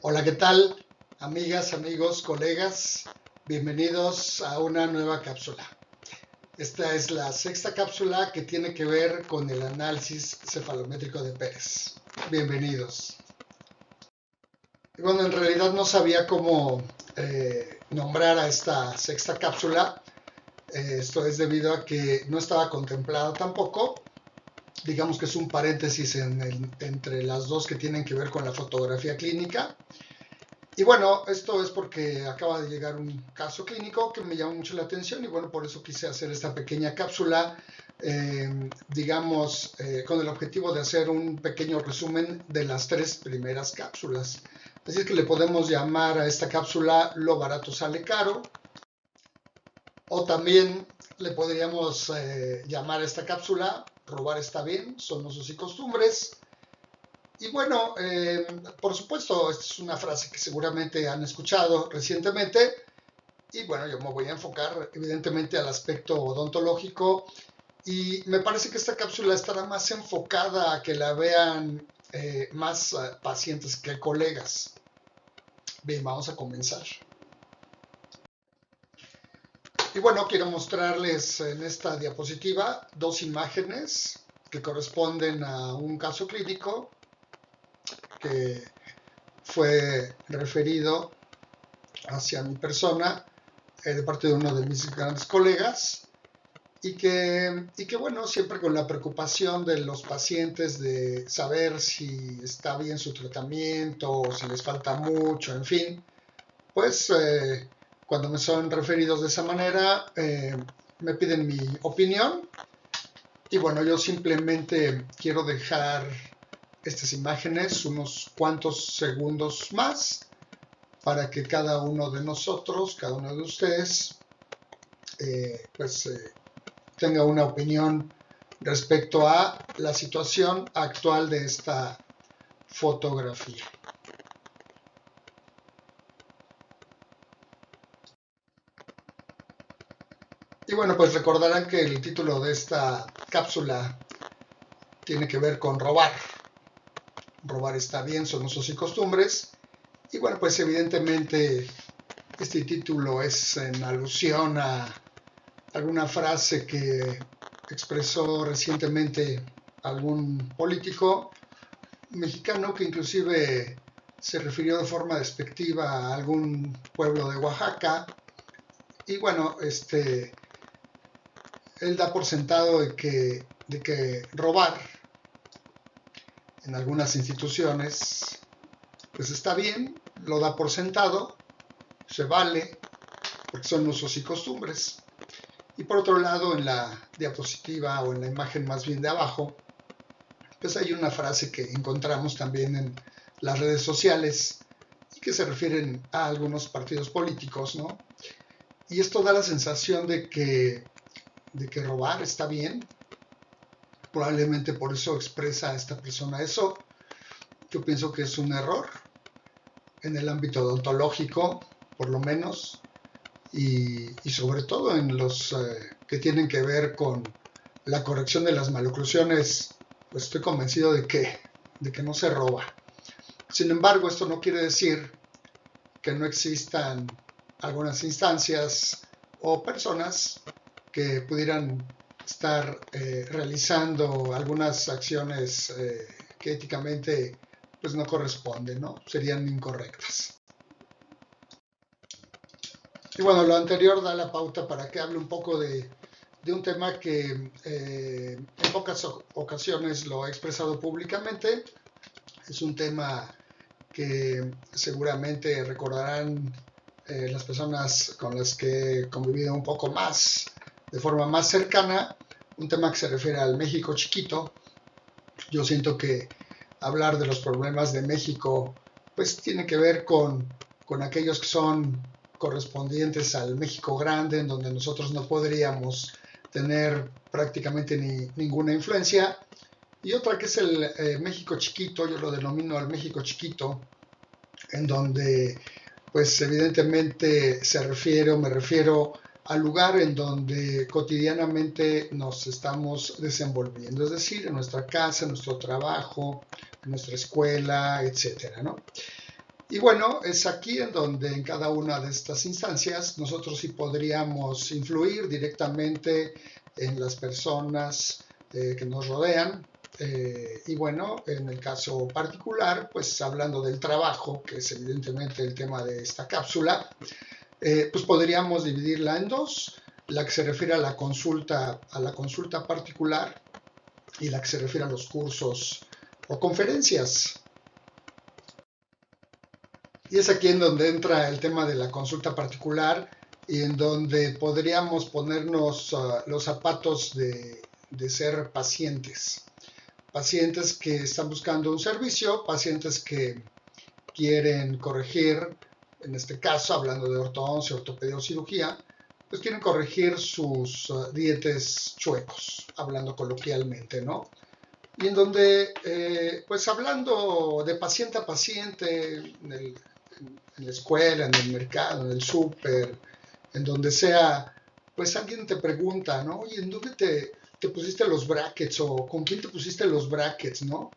Hola, ¿qué tal? Amigas, amigos, colegas, bienvenidos a una nueva cápsula. Esta es la sexta cápsula que tiene que ver con el análisis cefalométrico de Pérez. Bienvenidos. Y bueno, en realidad no sabía cómo nombrar a esta sexta cápsula. Esto es debido a que no estaba contemplado tampoco. Digamos que es un paréntesis entre las dos que tienen que ver con la fotografía clínica. Y bueno, esto es porque acaba de llegar un caso clínico que me llamó mucho la atención y bueno, por eso quise hacer esta pequeña cápsula, con el objetivo de hacer un pequeño resumen de las tres primeras cápsulas. Así es que le podemos llamar a esta cápsula Lo barato sale caro, o también le podríamos llamar a esta cápsula Robar está bien, son usos y costumbres. Y bueno, por supuesto, esta es una frase que seguramente han escuchado recientemente. Y bueno, yo me voy a enfocar evidentemente al aspecto odontológico. Y me parece que esta cápsula estará más enfocada a que la vean más pacientes que colegas. Bien, vamos a comenzar. Y bueno, quiero mostrarles en esta diapositiva dos imágenes que corresponden a un caso clínico que fue referido hacia mi persona de parte de uno de mis grandes colegas y que bueno, siempre con la preocupación de los pacientes de saber si está bien su tratamiento o si les falta mucho, en fin, pues cuando me son referidos de esa manera me piden mi opinión y bueno, yo simplemente quiero dejar estas imágenes unos cuantos segundos más para que cada uno de nosotros, cada uno de ustedes, tenga una opinión respecto a la situación actual de esta fotografía. Y bueno, pues recordarán que el título de esta cápsula tiene que ver con robar. Robar está bien, son usos y costumbres. Y bueno, pues evidentemente este título es en alusión a alguna frase que expresó recientemente algún político mexicano que inclusive se refirió de forma despectiva a algún pueblo de Oaxaca. Y bueno, él da por sentado de que robar en algunas instituciones pues está bien, lo da por sentado, se vale, porque son usos y costumbres. Y por otro lado, en la diapositiva o en la imagen más bien de abajo, pues hay una frase que encontramos también en las redes sociales y que se refieren a algunos partidos políticos, ¿no? Y esto da la sensación de que robar está bien. Probablemente por eso expresa esta persona eso. Yo pienso que es un error en el ámbito odontológico, por lo menos, y sobre todo en los que tienen que ver con la corrección de las maloclusiones, pues estoy convencido de que no se roba. Sin embargo, esto no quiere decir que no existan algunas instancias o personas que pudieran estar realizando algunas acciones que éticamente pues no corresponden, ¿no? Serían incorrectas. Y bueno, lo anterior da la pauta para que hable un poco de un tema que en pocas ocasiones lo he expresado públicamente. Es un tema que seguramente recordarán las personas con las que he convivido un poco más, de forma más cercana, un tema que se refiere al México chiquito. Yo siento que hablar de los problemas de México, pues tiene que ver con aquellos que son correspondientes al México grande, en donde nosotros no podríamos tener prácticamente ninguna influencia, y otra que es el México chiquito, yo lo denomino el México chiquito, en donde pues evidentemente se refiere o me refiero al lugar en donde cotidianamente nos estamos desenvolviendo, es decir, en nuestra casa, en nuestro trabajo, en nuestra escuela, etcétera, ¿no? Y bueno, es aquí en donde en cada una de estas instancias nosotros sí podríamos influir directamente en las personas que nos rodean. Y bueno, en el caso particular, pues hablando del trabajo, que es evidentemente el tema de esta cápsula, pues podríamos dividirla en dos: la que se refiere a la consulta particular y la que se refiere a los cursos o conferencias. Y es aquí en donde entra el tema de la consulta particular y en donde podríamos ponernos los zapatos de ser pacientes. Pacientes que están buscando un servicio, pacientes que quieren corregir, en este caso hablando de ortodoncia, ortopedia o cirugía, pues quieren corregir sus dientes chuecos, hablando coloquialmente, ¿no? Y en donde, pues hablando de paciente a paciente, en la escuela, en el mercado, en el súper, en donde sea, pues alguien te pregunta, ¿no? Oye, ¿en dónde te pusiste los brackets? O ¿con quién te pusiste los brackets, no?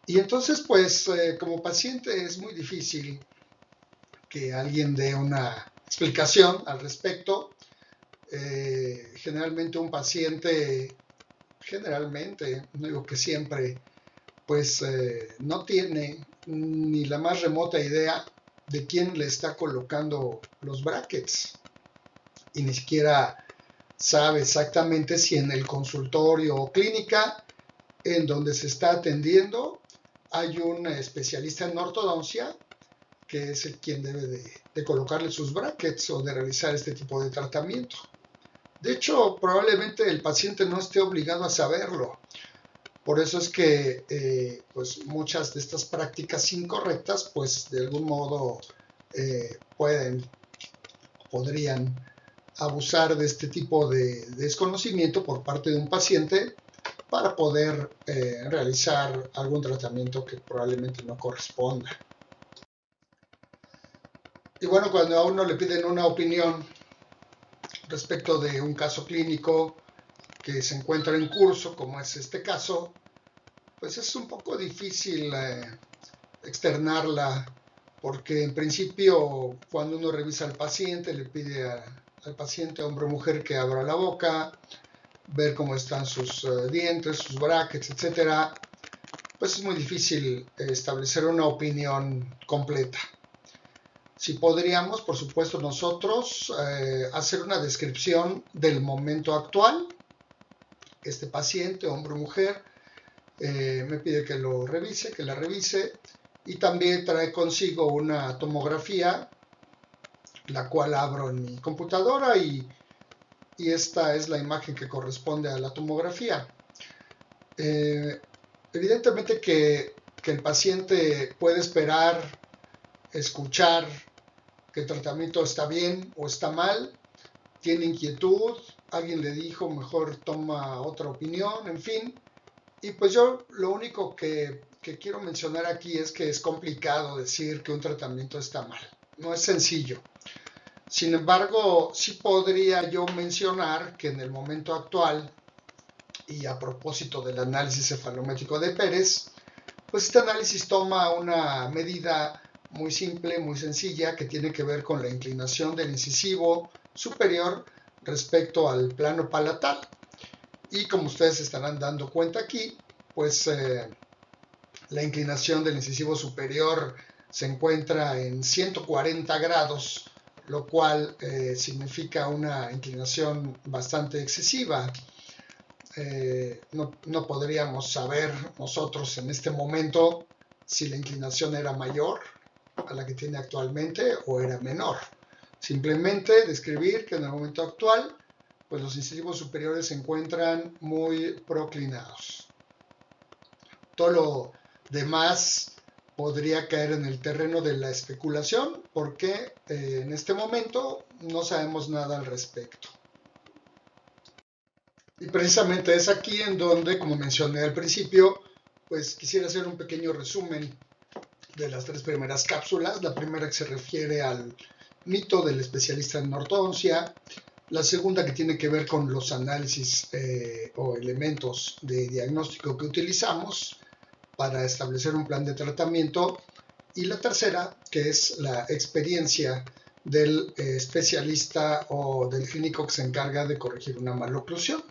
Y entonces, pues, como paciente es muy difícil que alguien dé una explicación al respecto. Generalmente un paciente, no digo que siempre, pues no tiene ni la más remota idea de quién le está colocando los brackets y ni siquiera sabe exactamente si en el consultorio o clínica en donde se está atendiendo hay un especialista en ortodoncia que es el quien debe de colocarle sus brackets o de realizar este tipo de tratamiento. De hecho, probablemente el paciente no esté obligado a saberlo. Por eso es que pues muchas de estas prácticas incorrectas, pues de algún modo podrían abusar de este tipo de desconocimiento por parte de un paciente para poder realizar algún tratamiento que probablemente no corresponda. Y bueno, cuando a uno le piden una opinión respecto de un caso clínico que se encuentra en curso, como es este caso, pues es un poco difícil externarla, porque en principio cuando uno revisa al paciente, le pide al paciente, hombre o mujer, que abra la boca, ver cómo están sus dientes, sus brackets, etcétera, pues es muy difícil establecer una opinión completa. Si podríamos, por supuesto, nosotros hacer una descripción del momento actual. Este paciente, hombre o mujer, me pide que lo revise, que la revise, y también trae consigo una tomografía, la cual abro en mi computadora y esta es la imagen que corresponde a la tomografía. Evidentemente que el paciente puede esperar, escuchar que el tratamiento está bien o está mal, tiene inquietud, alguien le dijo mejor toma otra opinión, en fin. Y pues yo lo único que quiero mencionar aquí es que es complicado decir que un tratamiento está mal, no es sencillo. Sin embargo, sí podría yo mencionar que en el momento actual, y a propósito del análisis cefalométrico de Pérez, pues este análisis toma una medida muy simple, muy sencilla, que tiene que ver con la inclinación del incisivo superior respecto al plano palatal. Y como ustedes estarán dando cuenta aquí, pues la inclinación del incisivo superior se encuentra en 140 grados, lo cual significa una inclinación bastante excesiva. No podríamos saber nosotros en este momento si la inclinación era mayor a la que tiene actualmente o era menor. Simplemente describir que en el momento actual, pues los incisivos superiores se encuentran muy proclinados. Todo lo demás podría caer en el terreno de la especulación, porque en este momento no sabemos nada al respecto. Y precisamente es aquí en donde, como mencioné al principio, pues quisiera hacer un pequeño resumen de las tres primeras cápsulas. La primera que se refiere al mito del especialista en ortodoncia, la segunda que tiene que ver con los análisis o elementos de diagnóstico que utilizamos para establecer un plan de tratamiento, Y la tercera, que es la experiencia del especialista o del clínico que se encarga de corregir una maloclusión.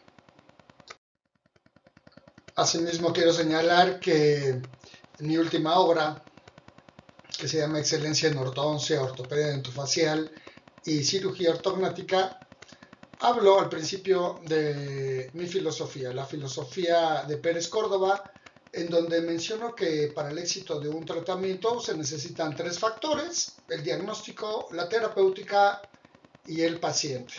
Asimismo, quiero señalar que en mi última obra, que se llama Excelencia en Ortodoncia, Ortopedia Dentofacial y Cirugía Ortognática, hablo al principio de mi filosofía, la filosofía de Pérez Córdoba, en donde menciono que para el éxito de un tratamiento se necesitan 3 factores: el diagnóstico, la terapéutica y el paciente.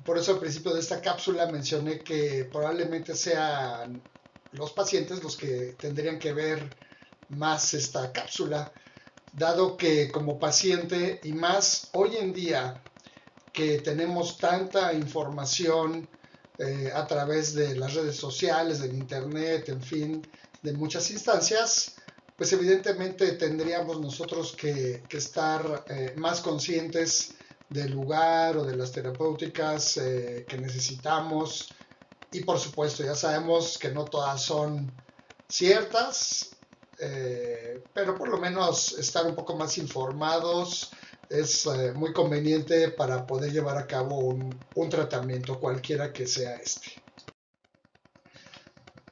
Por eso al principio de esta cápsula mencioné que probablemente sean los pacientes los que tendrían que ver más esta cápsula, dado que como paciente, y más hoy en día que tenemos tanta información a través de las redes sociales, del internet, en fin, de muchas instancias, pues evidentemente tendríamos nosotros que estar más conscientes del lugar o de las terapéuticas que necesitamos. Y por supuesto, ya sabemos que no todas son ciertas, pero por lo menos estar un poco más informados es muy conveniente para poder llevar a cabo un tratamiento, cualquiera que sea este.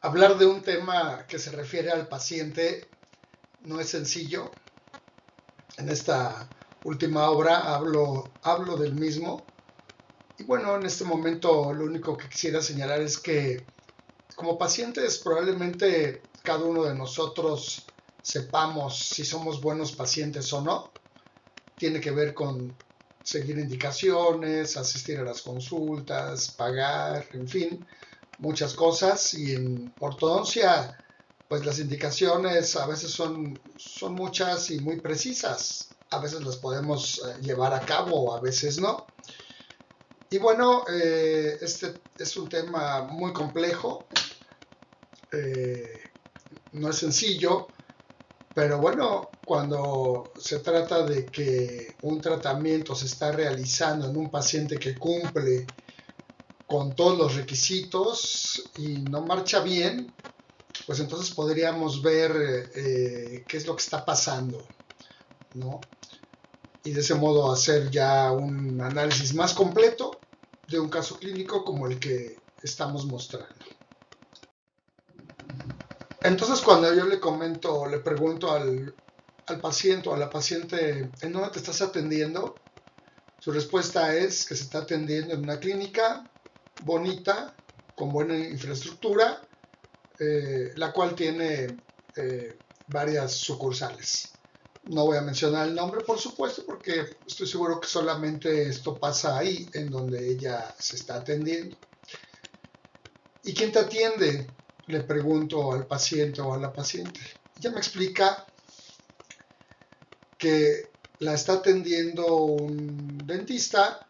Hablar de un tema que se refiere al paciente no es sencillo. En esta última obra hablo del mismo. Y bueno, en este momento lo único que quisiera señalar es que como pacientes probablemente cada uno de nosotros sepamos si somos buenos pacientes o no. Tiene que ver con seguir indicaciones, asistir a las consultas, pagar, en fin, muchas cosas. Y en ortodoncia, pues las indicaciones a veces son muchas y muy precisas. A veces las podemos llevar a cabo, a veces no. Y bueno, este es un tema muy complejo, no es sencillo, pero bueno, cuando se trata de que un tratamiento se está realizando en un paciente que cumple con todos los requisitos y no marcha bien, pues entonces podríamos ver qué es lo que está pasando, ¿no? Y de ese modo hacer ya un análisis más completo de un caso clínico como el que estamos mostrando. Entonces, cuando yo le comento, le pregunto al paciente o a la paciente en dónde te estás atendiendo, su respuesta es que se está atendiendo en una clínica bonita, con buena infraestructura, la cual tiene varias sucursales. No voy a mencionar el nombre, por supuesto, porque estoy seguro que solamente esto pasa ahí, en donde ella se está atendiendo. ¿Y quién te atiende?, le pregunto al paciente o a la paciente. Ella me explica que la está atendiendo un dentista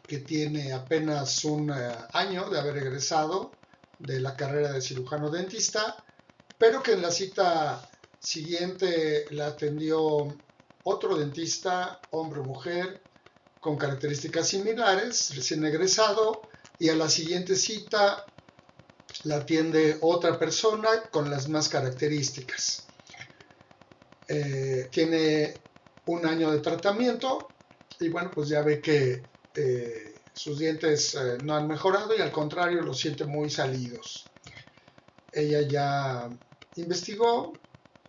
que tiene apenas un año de haber egresado de la carrera de cirujano dentista, pero que en la cita siguiente la atendió otro dentista, hombre o mujer, con características similares, recién egresado, y a la siguiente cita la atiende otra persona con las mismas características. Tiene un año de tratamiento y bueno, pues ya ve que sus dientes no han mejorado y al contrario los siente muy salidos. Ella ya investigó,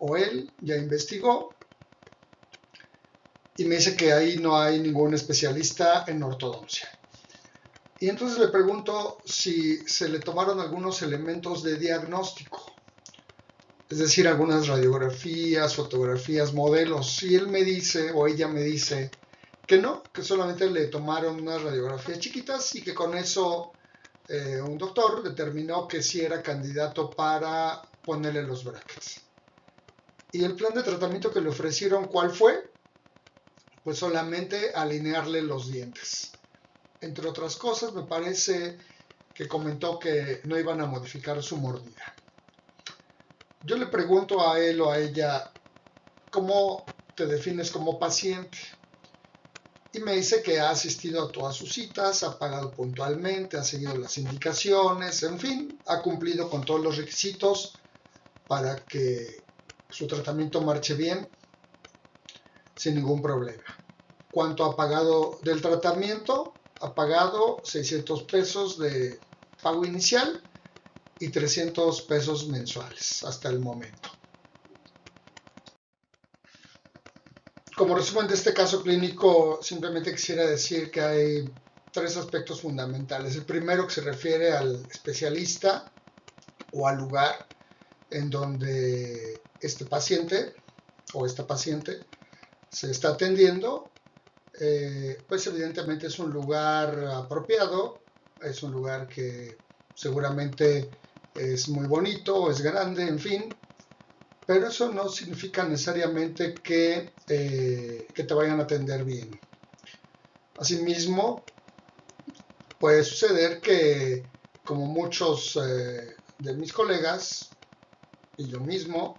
o él ya investigó, y me dice que ahí no hay ningún especialista en ortodoncia. Y entonces le pregunto si se le tomaron algunos elementos de diagnóstico, es decir, algunas radiografías, fotografías, modelos. Y él me dice, o ella me dice, que no, que solamente le tomaron unas radiografías chiquitas y que con eso un doctor determinó que sí era candidato para ponerle los brackets. ¿Y el plan de tratamiento que le ofrecieron cuál fue? Pues solamente alinearle los dientes. Entre otras cosas, me parece que comentó que no iban a modificar su mordida. Yo le pregunto a él o a ella, ¿cómo te defines como paciente? Y me dice que ha asistido a todas sus citas, ha pagado puntualmente, ha seguido las indicaciones, en fin, ha cumplido con todos los requisitos para que su tratamiento marche bien sin ningún problema. ¿Cuánto ha pagado del tratamiento? Ha pagado 600 pesos de pago inicial y 300 pesos mensuales hasta el momento. Como resumen de este caso clínico, simplemente quisiera decir que hay tres aspectos fundamentales. El primero, que se refiere al especialista o al lugar en donde este paciente o esta paciente se está atendiendo, pues evidentemente es un lugar apropiado, es un lugar que seguramente es muy bonito, es grande, en fin, pero eso no significa necesariamente que te vayan a atender bien. Asimismo, puede suceder que, como muchos de mis colegas y yo mismo,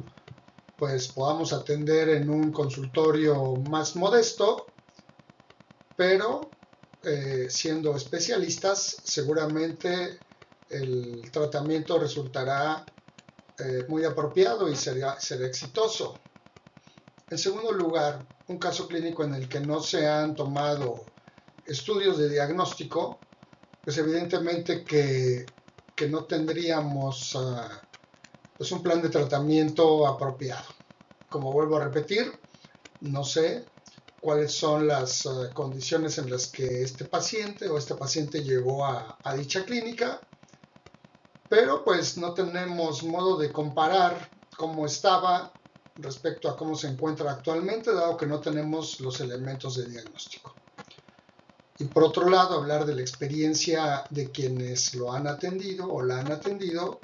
pues podamos atender en un consultorio más modesto, pero siendo especialistas, seguramente el tratamiento resultará muy apropiado y será exitoso. En segundo lugar, un caso clínico en el que no se han tomado estudios de diagnóstico, pues evidentemente que no tendríamos pues un plan de tratamiento apropiado. Como vuelvo a repetir, no sé cuáles son las condiciones en las que este paciente o esta paciente llegó a dicha clínica, pero pues no tenemos modo de comparar cómo estaba respecto a cómo se encuentra actualmente, dado que no tenemos los elementos de diagnóstico. Y por otro lado, hablar de la experiencia de quienes lo han atendido o la han atendido,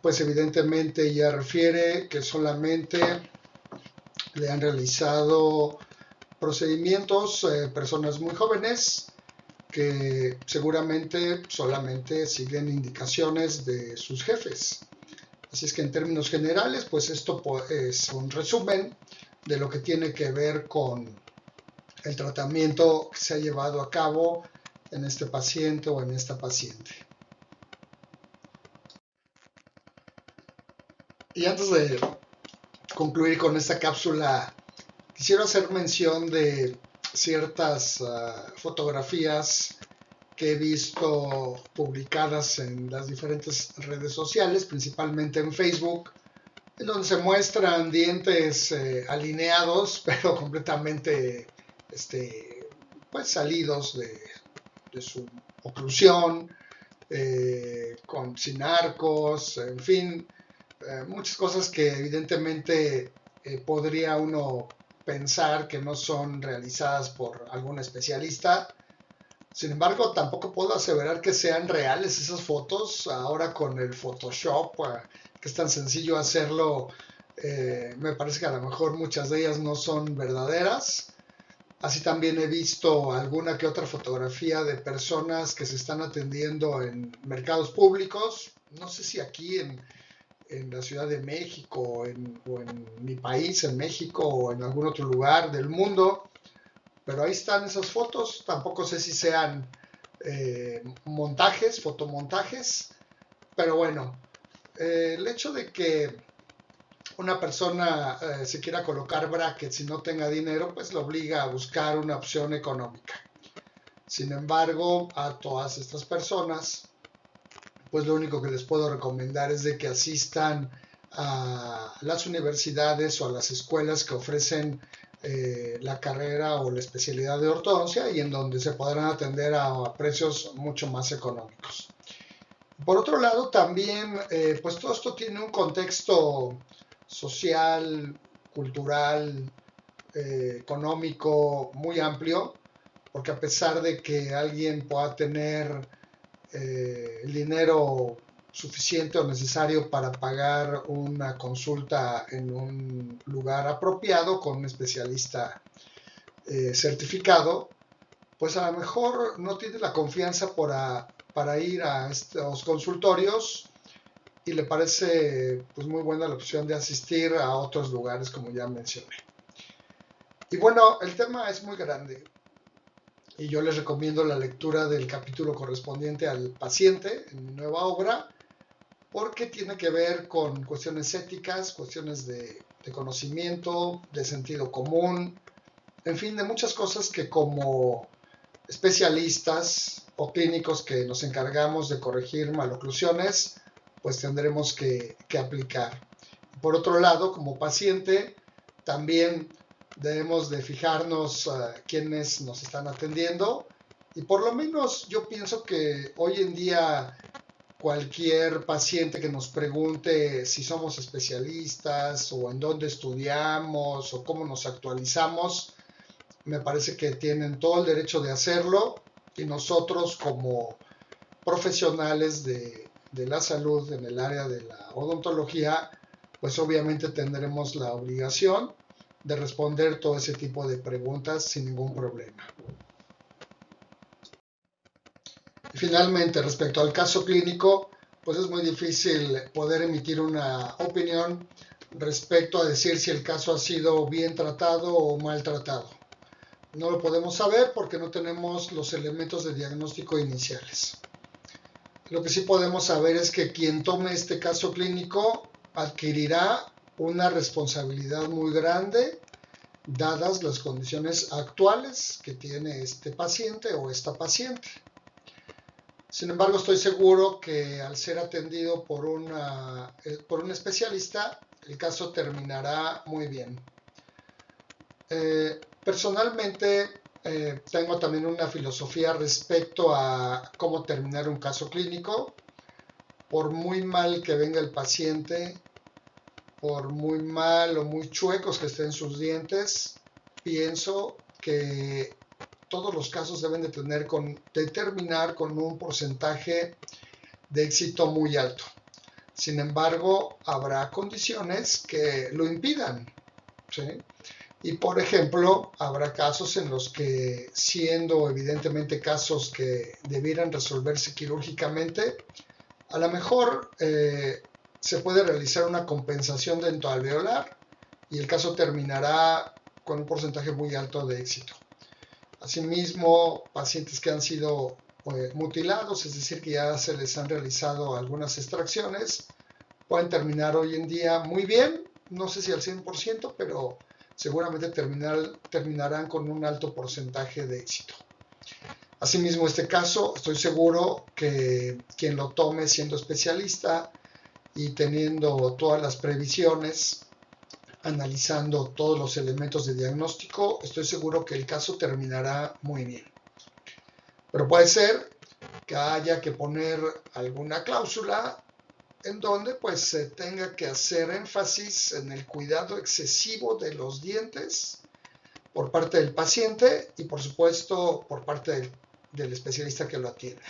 pues evidentemente ya refiere que solamente le han realizado procedimientos personas muy jóvenes que seguramente solamente siguen indicaciones de sus jefes. Así es que en términos generales, pues esto es un resumen de lo que tiene que ver con el tratamiento que se ha llevado a cabo en este paciente o en esta paciente. Y antes de concluir con esta cápsula, quisiera hacer mención de ciertas fotografías que he visto publicadas en las diferentes redes sociales, principalmente en Facebook, en donde se muestran dientes alineados, pero completamente pues salidos de su oclusión, sin arcos, en fin, muchas cosas que evidentemente podría uno pensar que no son realizadas por algún especialista. Sin embargo, tampoco puedo aseverar que sean reales esas fotos. Ahora con el Photoshop, que es tan sencillo hacerlo, me parece que a lo mejor muchas de ellas no son verdaderas. Así también he visto alguna que otra fotografía de personas que se están atendiendo en mercados públicos. No sé si aquí en la Ciudad de México o en mi país, en México o en algún otro lugar del mundo. Pero ahí están esas fotos. Tampoco sé si sean montajes, fotomontajes. Pero bueno, el hecho de que una persona se quiera colocar brackets y no tenga dinero, pues lo obliga a buscar una opción económica. Sin embargo, a todas estas personas, pues lo único que les puedo recomendar es de que asistan a las universidades o a las escuelas que ofrecen la carrera o la especialidad de ortodoncia y en donde se podrán atender a precios mucho más económicos. Por otro lado, también, pues todo esto tiene un contexto social, cultural, económico muy amplio, porque a pesar de que alguien pueda tener el dinero suficiente o necesario para pagar una consulta en un lugar apropiado con un especialista certificado, pues a lo mejor no tiene la confianza para ir a estos consultorios y le parece pues muy buena la opción de asistir a otros lugares como ya mencioné. Y bueno, el tema es muy grande y yo les recomiendo la lectura del capítulo correspondiente al paciente en mi nueva obra, porque tiene que ver con cuestiones éticas, cuestiones de conocimiento, de sentido común, en fin, de muchas cosas que como especialistas o clínicos que nos encargamos de corregir maloclusiones, pues tendremos que aplicar. Por otro lado, como paciente, también debemos de fijarnos quiénes nos están atendiendo, y por lo menos yo pienso que hoy en día cualquier paciente que nos pregunte si somos especialistas o en dónde estudiamos o cómo nos actualizamos, me parece que tienen todo el derecho de hacerlo, y nosotros como profesionales de la salud en el área de la odontología, pues obviamente tendremos la obligación de responder todo ese tipo de preguntas sin ningún problema. Y finalmente, respecto al caso clínico, pues es muy difícil poder emitir una opinión respecto a decir si el caso ha sido bien tratado o mal tratado. No lo podemos saber porque no tenemos los elementos de diagnóstico iniciales. Lo que sí podemos saber es que quien tome este caso clínico adquirirá una responsabilidad muy grande, dadas las condiciones actuales que tiene este paciente o esta paciente. Sin embargo, estoy seguro que al ser atendido por un especialista, el caso terminará muy bien. Personalmente, tengo también una filosofía respecto a cómo terminar un caso clínico. Por muy mal que venga el paciente, por muy mal o muy chuecos que estén sus dientes, pienso que todos los casos deben de terminar con un porcentaje de éxito muy alto. Sin embargo, habrá condiciones que lo impidan, ¿sí? Y por ejemplo, habrá casos en los que, siendo evidentemente casos que debieran resolverse quirúrgicamente, a lo mejor se puede realizar una compensación dentoalveolar y el caso terminará con un porcentaje muy alto de éxito. Asimismo, pacientes que han sido mutilados, es decir, que ya se les han realizado algunas extracciones, pueden terminar hoy en día muy bien, no sé si al 100%, pero seguramente terminarán con un alto porcentaje de éxito. Asimismo, este caso, estoy seguro que quien lo tome siendo especialista y teniendo todas las previsiones, analizando todos los elementos de diagnóstico, estoy seguro que el caso terminará muy bien. Pero puede ser que haya que poner alguna cláusula en donde pues se tenga que hacer énfasis en el cuidado excesivo de los dientes por parte del paciente y por supuesto por parte del especialista que lo atienda.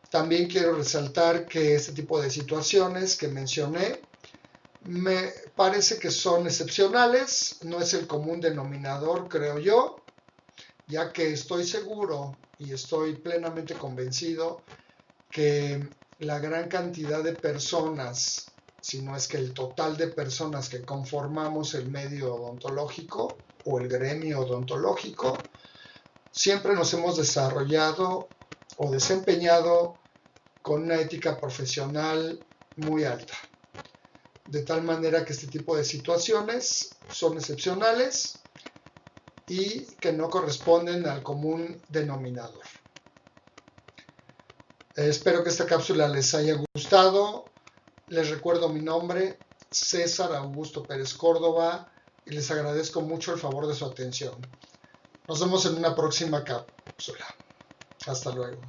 También quiero resaltar que este tipo de situaciones que mencioné me parece que son excepcionales, no es el común denominador, creo yo, ya que estoy seguro y estoy plenamente convencido que la gran cantidad de personas, si no es que el total de personas que conformamos el medio odontológico o el gremio odontológico, siempre nos hemos desarrollado o desempeñado con una ética profesional muy alta. De tal manera que este tipo de situaciones son excepcionales y que no corresponden al común denominador. Espero que esta cápsula les haya gustado. Les recuerdo mi nombre, César Augusto Pérez Córdoba, y les agradezco mucho el favor de su atención. Nos vemos en una próxima cápsula. Hasta luego.